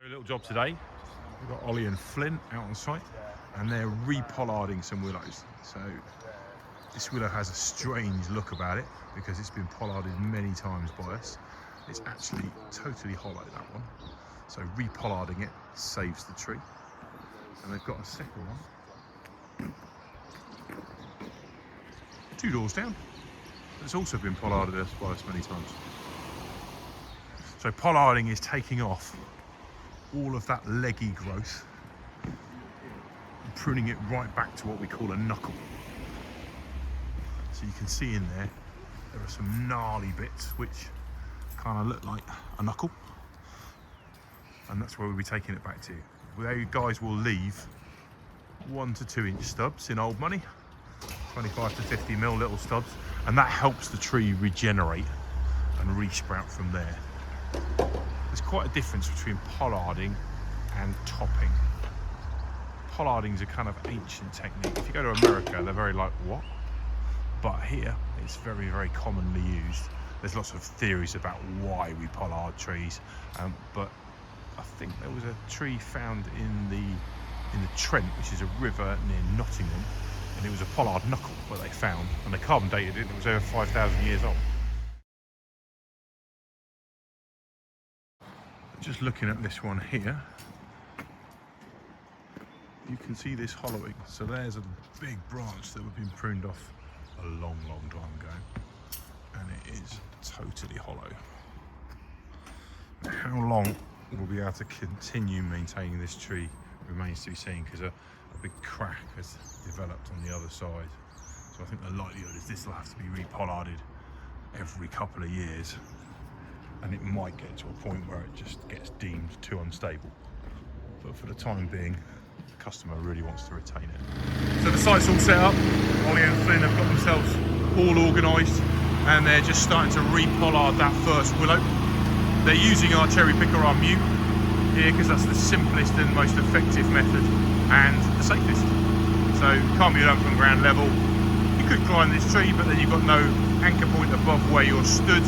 A little job today. We've got Oli and Flynn out on site and they're repollarding some willows. So this willow has a strange look about it because it's been pollarded many times by us. It's actually totally hollow, that one. So repollarding it saves the tree. And they've got a second one 2 doors down. It's also been pollarded by us many times. So pollarding is taking off all of that leggy growth and pruning it right back to what we call a knuckle. So you can see in there are some gnarly bits which kind of look like a knuckle, and that's where we'll be taking it back to. They guys will leave 1 to 2 inch stubs in old money, 25 to 50 mil little stubs, and that helps the tree regenerate and resprout from there. There's quite a difference between pollarding and topping. Pollarding is a kind of ancient technique. If you go to America, they're very like, what? But here, it's very, very commonly used. There's lots of theories about why we pollard trees, but I think there was a tree found in the Trent, which is a river near Nottingham, and it was a pollard knuckle that they found, and they carbon dated it, and it was over 5,000 years old. Just looking at this one here, you can see this hollowing. So there's a big branch that would have been pruned off a long, long time ago, and it is totally hollow. How long we'll be able to continue maintaining this tree remains to be seen, because a big crack has developed on the other side. So I think the likelihood is this will have to be repollarded every couple of years, and it might get to a point where it just gets deemed too unstable. But for the time being, the customer really wants to retain it. So the site's all set up. Oli and Flynn have got themselves all organised, and they're just starting to repollard that first willow. They're using our cherry picker, our MEWP, here, because that's the simplest and most effective method and the safest. So it can't be done from ground level. You could climb this tree, but then you've got no anchor point above where you're stood.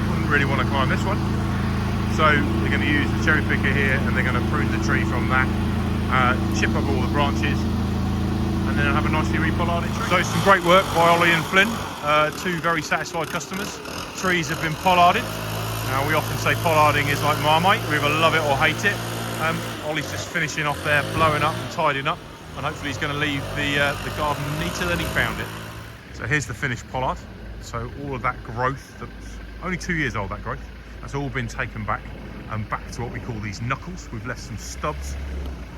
Wouldn't really want to climb this one. So they're going to use the cherry picker here, and they're going to prune the tree from that, chip up all the branches, and then have a nicely repollarded tree. So it's some great work by Oli and Flynn, 2 very satisfied customers. Trees have been pollarded. Now, we often say pollarding is like Marmite, we either love it or hate it. Ollie's just finishing off there, blowing up and tidying up, and hopefully he's going to leave the garden neater than he found it. So here's the finished pollard. So all of that growth, that's only 2 years old, that growth, that's all been taken back and back to what we call these knuckles. We've left some stubs.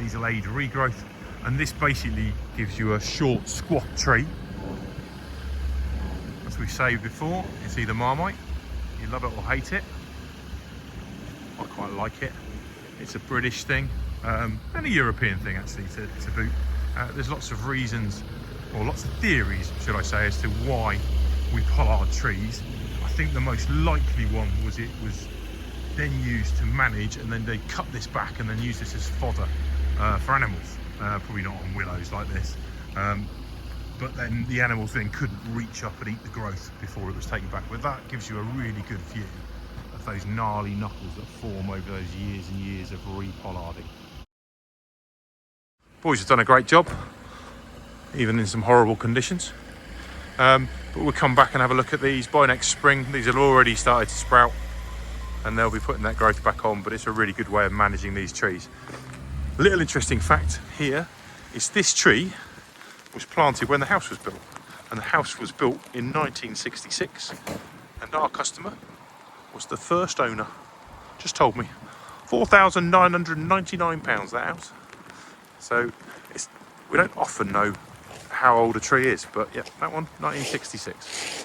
These will aid regrowth, and this basically gives you a short, squat tree. As we said before, it's either Marmite, you love it or hate it. I quite like it. It's a British thing, and a European thing actually to boot. There's lots of reasons, or lots of theories, should I say, as to why we pollard trees. I think the most likely one was it was then used to manage, and then they cut this back and then use this as fodder for animals. Probably not on willows like this, but then the animals then couldn't reach up and eat the growth before it was taken back. But that gives you a really good view of those gnarly knuckles that form over those years and years of repollarding. Boys have done a great job, even in some horrible conditions. But we'll come back and have a look at these by next spring. These have already started to sprout, and they'll be putting that growth back on, but it's a really good way of managing these trees. A little interesting fact here is this tree was planted when the house was built, and the house was built in 1966, and our customer was the first owner. Just told me £4,999, that house. So we don't often know how old a tree is, but yeah, that one, 1966.